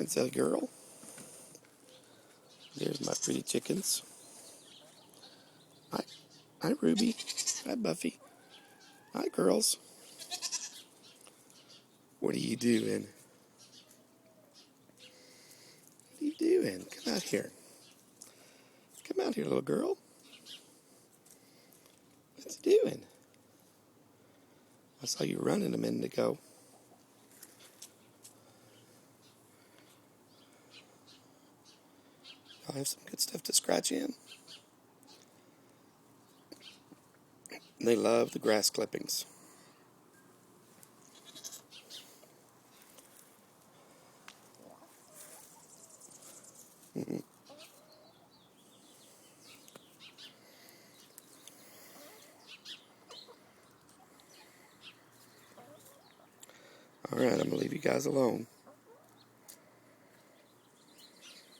That's a girl. There's my pretty chickens. Hi, Ruby. Hi, Buffy. Hi, girls. What are you doing? What are you doing? Come out here. Come out here, little girl. What's you doing? I saw you running a minute ago. I have some good stuff to scratch in. They love the grass clippings. All right, I'm going to leave you guys alone.